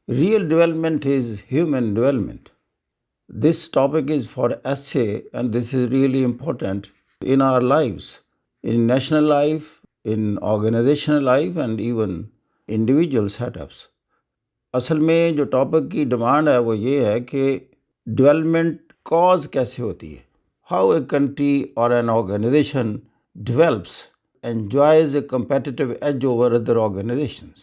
Real development is human development. This topic is for essay, and this is really important in our lives, in national life, in organizational life, and even individual setups. اصل میں جو topic کی demand ہے وہ یہ ہے کہ development cause کیسے ہوتی ہے. ہاؤ اے کنٹری اور an organization develops enjoys a competitive edge over other organizations.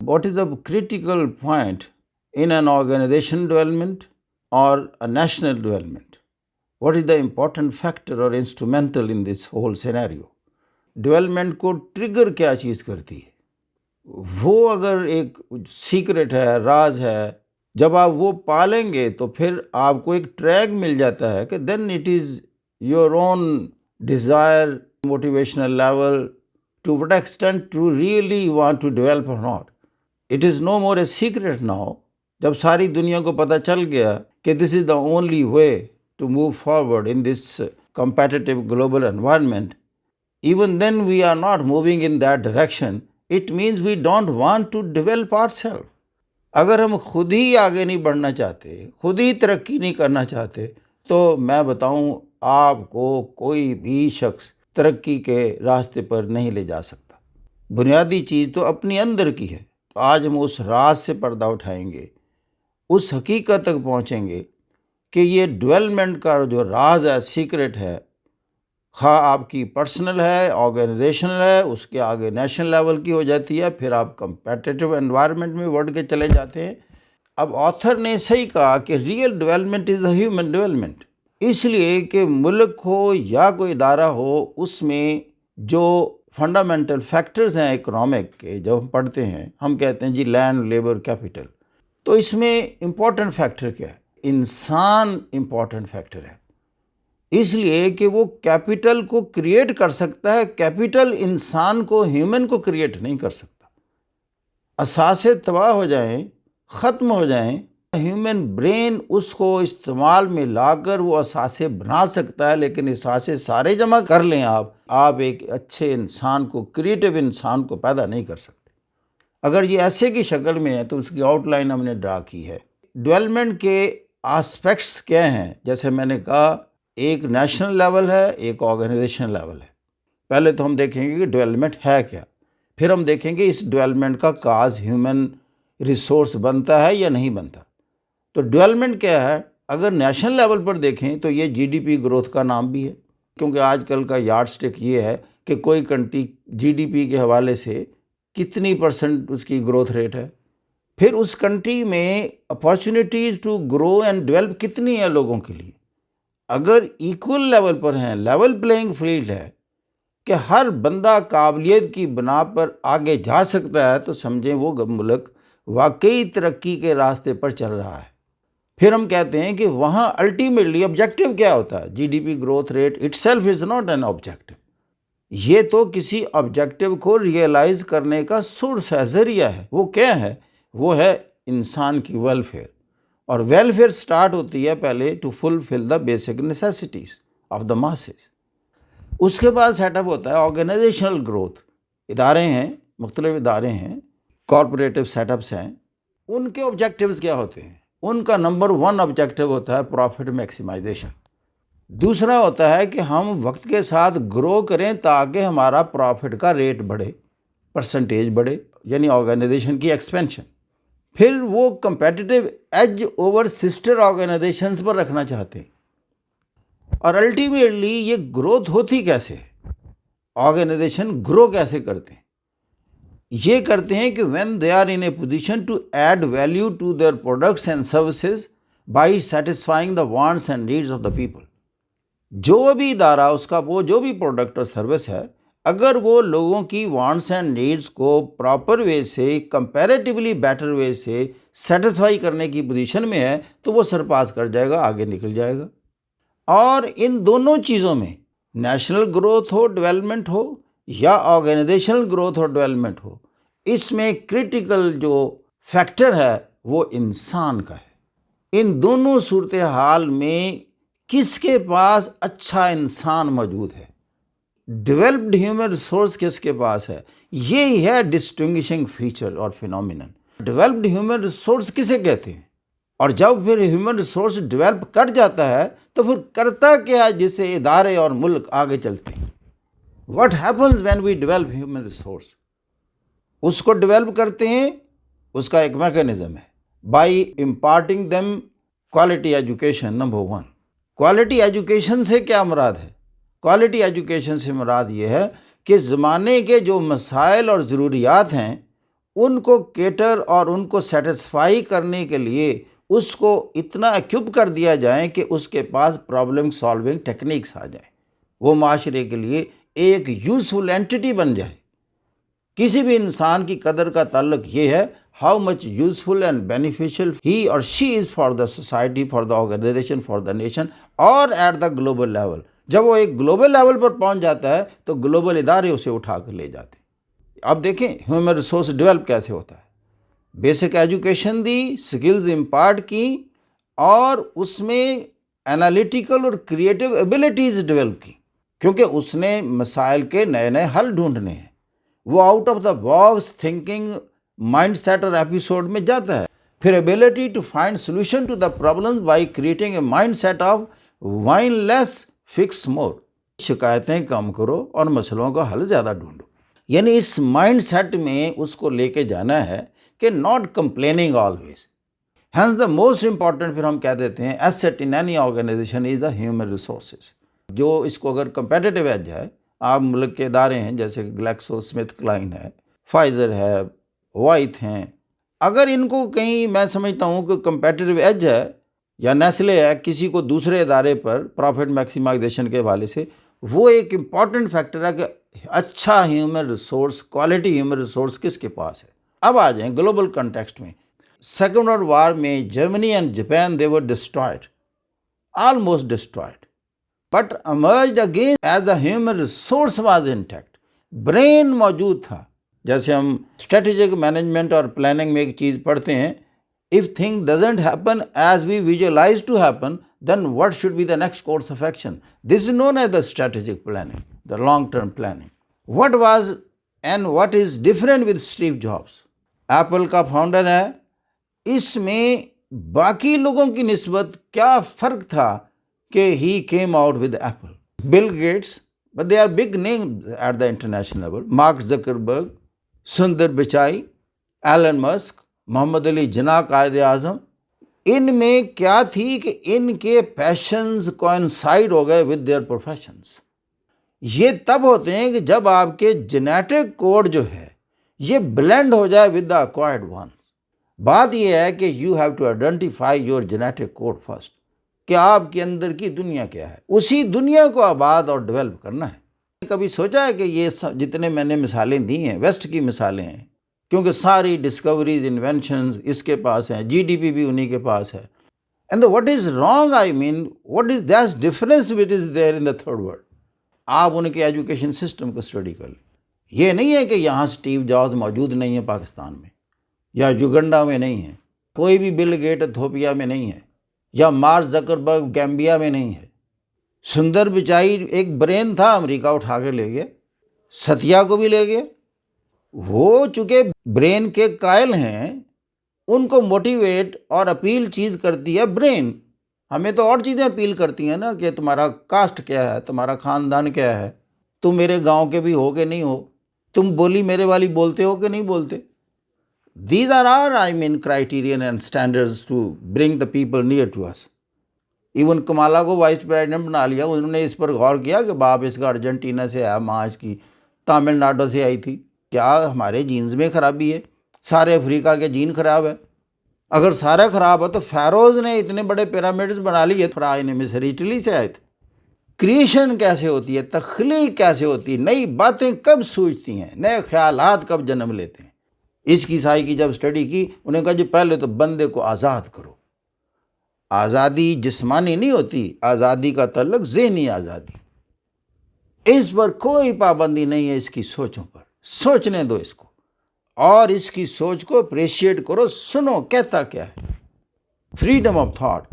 What is the critical point in an organization development or a national development? What is the important factor or instrumental in this whole scenario? Development کو trigger کیا چیز کرتی ہے؟ وہ اگر ایک secret ہے، راز ہے، جب آپ وہ پالیں گے تو پھر آپ کو ایک ٹریک مل جاتا ہے کہ then it is your own desire motivational level to what extent to really want to develop or not. It is no more a secret now. جب ساری دنیا کو پتہ چل گیا کہ this is the only way to move forward in this competitive global environment, even then we are not moving in that direction. It means we don't want to develop ourselves. اگر ہم خود ہی آگے نہیں بڑھنا چاہتے، خود ہی ترقی نہیں کرنا چاہتے، تو میں بتاؤں آپ کو کوئی بھی شخص ترقی کے راستے پر نہیں لے جا سکتا. بنیادی چیز تو اپنی اندر کی ہے. تو آج ہم اس راز سے پردہ اٹھائیں گے، اس حقیقت تک پہنچیں گے کہ یہ ڈیولپمنٹ کا جو راز ہے، سیکرٹ ہے، خواہ آپ کی پرسنل ہے، آرگنائزیشنل ہے، اس کے آگے نیشنل لیول کی ہو جاتی ہے، پھر آپ کمپیٹیٹو انوائرمنٹ میں بڑھ کے چلے جاتے ہیں. اب آتھر نے صحیح کہا کہ real development is the human development. اس لیے کہ ملک ہو یا کوئی ادارہ ہو، اس میں جو فنڈامنٹل فیکٹرز ہیں اکنامک کے، جب ہم پڑھتے ہیں ہم کہتے ہیں جی لینڈ، لیبر، کیپٹل. تو اس میں امپورٹنٹ فیکٹر کیا ہے؟ انسان امپورٹنٹ فیکٹر ہے. اس لیے کہ وہ کیپٹل کو کریٹ کر سکتا ہے، کیپٹل انسان کو، ہیومن کو کریٹ نہیں کر سکتا. اثاثے تباہ ہو جائیں، ختم ہو جائیں، ہیومن برین اس کو استعمال میں لا کر وہ اثاثے بنا سکتا ہے، لیکن اثاثے سارے جمع کر لیں آپ ایک اچھے انسان کو، کریٹو انسان کو پیدا نہیں کر سکتے. اگر یہ ایسے کی شکل میں ہے تو اس کی آؤٹ لائن ہم نے ڈرا کی ہے. ڈیولپمنٹ کے آسپیکٹس کیا ہیں؟ جیسے میں نے کہا، ایک نیشنل لیول ہے، ایک آرگنائزیشن لیول ہے. پہلے تو ہم دیکھیں گے کہ ڈیولپمنٹ ہے کیا، پھر ہم دیکھیں گے اس ڈیولپمنٹ کا کاز ہیومن ریسورس بنتا ہے یا نہیں بنتا. تو ڈیولپمنٹ کیا ہے؟ اگر نیشنل لیول پر دیکھیں تو یہ جی ڈی پی گروتھ کا نام بھی ہے، کیونکہ آج کل کا یارڈ سٹک یہ ہے کہ کوئی کنٹری جی ڈی پی کے حوالے سے کتنی پرسنٹ اس کی گروتھ ریٹ ہے، پھر اس کنٹری میں opportunities to grow and develop کتنی ہیں لوگوں کے لیے. اگر ایکول لیول پر ہیں، لیول پلینگ فیلڈ ہے کہ ہر بندہ قابلیت کی بنا پر آگے جا سکتا ہے، تو سمجھیں وہ ملک واقعی ترقی کے راستے پر چل رہا ہے. پھر ہم کہتے ہیں کہ وہاں الٹیمیٹلی آبجیکٹیو کیا ہوتا ہے؟ G D P growth rate itself is not an objective. یہ تو کسی آبجیکٹیو کو ریئلائز کرنے کا سورس ہے، ذریعہ ہے. وہ کیا ہے؟ وہ ہے انسان کی ویلفیئر. اور ویلفیئر سٹارٹ ہوتی ہے پہلے to fulfil the basic necessities of the masses. اس کے بعد سیٹ اپ ہوتا ہے آرگنائزیشنل گروتھ. ادارے ہیں، مختلف ادارے ہیں، کارپوریٹو سیٹ اپس ہیں. ان کے آبجیکٹیوز کیا ہوتے ہیں؟ ان کا نمبر 1 آبجیکٹیو ہوتا ہے پروفٹ میکسیمائزیشن. دوسرا ہوتا ہے کہ ہم وقت کے ساتھ گرو کریں تاکہ ہمارا پروفٹ کا ریٹ بڑھے، پرسنٹیج بڑھے، یعنی آرگنائزیشن کی ایکسپینشن. پھر وہ competitive edge over sister organisations پر رکھنا چاہتے ہیں. اور الٹیمیٹلی یہ گروتھ ہوتی کیسے ہے؟ آرگنائزیشن گرو کیسے کرتے ہیں؟ یہ کرتے ہیں کہ when they are in a position to add value to their products and services by satisfying the wants and needs of the people. جو بھی ادارہ، اس کا وہ جو بھی پروڈکٹ اور سروس ہے، اگر وہ لوگوں کی وانٹس اینڈ نیڈس کو پراپر وے سے، کمپیریٹیولی بیٹر وے سے سیٹسفائی کرنے کی پوزیشن میں ہے، تو وہ سرپاس کر جائے گا، آگے نکل جائے گا. اور ان دونوں چیزوں میں، نیشنل گروتھ ہو، ڈیولپمنٹ ہو، یا آرگنائزیشنل گروتھ اور ڈیولپمنٹ ہو، اس میں کرٹیکل جو فیکٹر ہے وہ انسان کا ہے. ان دونوں صورتحال میں کس کے پاس اچھا انسان موجود ہے، ڈیولپڈ ہیومن ریسورس کس کے پاس ہے، یہی ہے ڈسٹنگشنگ فیچر اور فینومینن. ڈیولپڈ ہیومن ریسورس کسے کہتے ہیں؟ اور جب پھر ہیومن ریسورس ڈیولپ کر جاتا ہے تو پھر کرتا کیا ہے جس سے ادارے اور ملک آگے چلتے ہیں؟ What happens when we develop human resource? اس کو ڈیولپ کرتے ہیں، اس کا ایک میکانزم ہے، by imparting them quality education. Number 1، quality education سے کیا مراد ہے؟ کوالٹی ایجوکیشن سے مراد یہ ہے کہ زمانے کے جو مسائل اور ضروریات ہیں ان کو کیٹر اور ان کو سیٹسفائی کرنے کے لیے اس کو اتنا ایکوپ کر دیا جائے کہ اس کے پاس پرابلم سالونگ ٹیکنیکس آ جائیں، وہ معاشرے کے لیے ایک یوزفل اینٹی بن جائے. کسی بھی انسان کی قدر کا تعلق یہ ہے how much useful and beneficial he or she is for the society, for the organisation, for the nation اور ایٹ دا گلوبل لیول. جب وہ ایک گلوبل لیول پر پہنچ جاتا ہے تو گلوبل ادارے اسے اٹھا کر لے جاتے ہیں. اب دیکھیں ہیومن ریسورس ڈیولپ کیسے ہوتا ہے. بیسک ایجوکیشن دی، سکلز امپارٹ کی، اور اس میں انالیٹیکل اور کریٹیو ایبلٹیز ڈیولپ کی، کیونکہ اس نے مسائل کے نئے نئے حل ڈھونڈنے ہیں. وہ out of the box thinking mind set اور ایپیسوڈ میں جاتا ہے. پھر ability to find solution to the problem by creating a mind set of whine less fix more. شکایتیں کم کرو اور مسئلوں کا حل زیادہ ڈھونڈو. یعنی اس مائنڈ سیٹ میں اس کو لے کے جانا ہے کہ not complaining always. Hence the most important, پھر ہم کہہ دیتے ہیں asset in any organization is the human resources. جو اس کو اگر کمپیٹیٹیو ایج ہے، آپ ملک کے ادارے ہیں جیسے گلیکسو اسمتھ کلائن ہے، فائزر ہے، وائت ہیں، اگر ان کو کہیں میں سمجھتا ہوں کہ کمپیٹیٹیو ایج ہے یا نیسلے ہے کسی کو دوسرے ادارے پر پروفٹ میکسیمائزیشن کے حوالے سے، وہ ایک امپورٹنٹ فیکٹر ہے کہ اچھا human resource, quality human resource کس کے پاس ہے. اب آ جائیں گلوبل کنٹیکسٹ میں. سیکنڈ ورلڈ وار میں Germany and Japan they were destroyed, almost destroyed, but emerged again as the human resource was intact. Brain موجود تھا. جیسے ہم اسٹریٹجک مینجمنٹ اور پلاننگ میں ایک چیز پڑھتے ہیں، if thing doesn't happen as we visualize to happen, then what should be the next course of action? This is known as the strategic planning, the long-term planning. What was and what is different with Steve Jobs? Apple کا founder ہے، اس میں باقی لوگوں کی نسبت کیا فرق تھا کہ he came out with Apple. Bill Gates, but they are big names at the international level. Mark Zuckerberg, Sundar Pichai, Elon Musk, Muhammad Ali Jinnah Quaid Azam. ان میں کیا تھی کہ ان کے پیشنز کوئنسائڈ ہو گئے ود دیئر پروفیشنز. یہ تب ہوتے ہیں کہ جب آپ کے جینیٹک کوڈ جو ہے یہ بلینڈ ہو جائے ود دا ایکوائرڈ ون. بات یہ ہے کہ you have to identify your genetic code first, کہ آپ کے اندر کی دنیا کیا ہے، اسی دنیا کو آباد اور ڈیولپ کرنا ہے. کبھی سوچا ہے کہ یہ جتنے میں نے مثالیں دی ہیں ویسٹ کی مثالیں ہیں، کیونکہ ساری ڈسکوریز، انوینشنز اس کے پاس ہیں، جی ڈی پی بھی انہی کے پاس ہے. And what is wrong, I mean what is that difference which is there in the third world. آپ ان کے ایجوکیشن سسٹم کو اسٹڈی کر لیں. یہ نہیں ہے کہ یہاں اسٹیو جابز موجود نہیں ہے پاکستان میں، یا یوگنڈا میں نہیں ہے، کوئی بھی بل گیٹ ایتھوپیا میں نہیں ہے، یا مارک زکربرگ گیمبیا میں نہیں ہے. سندر پچائی ایک برین تھا، امریکہ اٹھا کے لے گیا، ستیا کو بھی لے گیا. وہ چونکہ برین کے قائل ہیں، ان کو موٹیویٹ اور اپیل چیز کرتی ہے برین. ہمیں تو اور چیزیں اپیل کرتی ہیں نا، کہ تمہارا کاسٹ کیا ہے، تمہارا خاندان کیا ہے، تم میرے گاؤں کے بھی ہو کہ نہیں ہو، تم بولی میرے والی بولتے ہو کہ نہیں بولتے. These are I mean criterion and standards to bring the people near to us. Even Kamala کو وائس پریزیڈنٹ بنا لیا. انہوں نے اس پر غور کیا کہ باپ اس کا ارجنٹینا سے ہے، ماں اس کی تامل ناڈو سے آئی تھی. کیا ہمارے جینز میں خرابی ہے؟ سارے افریقہ کے جین خراب ہے. اگر سارا خراب ہے تو فیروز نے اتنے بڑے پیرامڈز بنا لیے، فرعون مصر اٹلی سے آئے تھے. کریشن کیسے ہوتی ہے، تخلیق کیسے ہوتی ہے، نئی باتیں کب سوچتی ہیں، نئے خیالات کب جنم لیتے ہیں. اس کی سائی کی جب اسٹڈی کی، انہوں نے کہا جی پہلے تو بندے کو آزاد کرو. آزادی جسمانی نہیں ہوتی، آزادی کا تعلق ذہنی آزادی. اس پر کوئی پابندی نہیں ہے، اس کی سوچوں پر سوچنے دو اس کو، اور اس کی سوچ کو اپریشیٹ کرو، سنو کہتا کیا ہے. Freedom of thought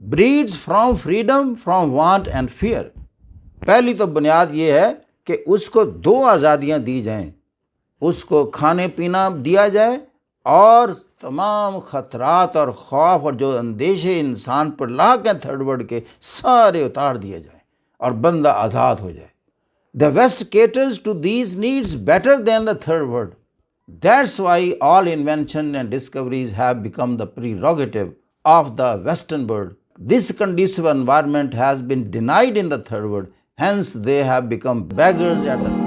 breeds from freedom from want and fear. پہلی تو بنیاد یہ ہے کہ اس کو دو آزادیاں دی جائیں، اس کو کھانے پینا دیا جائے اور تمام خطرات اور خوف اور جو اندیشے انسان پر لاحق ہیں تھرڈ ورلڈ کے، سارے اتار دیے جائیں اور بندہ آزاد ہو جائے. The West caters to these needs better than the third world. That's why all invention and discoveries have become the prerogative of the Western world. This conducive environment has been denied in the third world, hence they have become beggars at the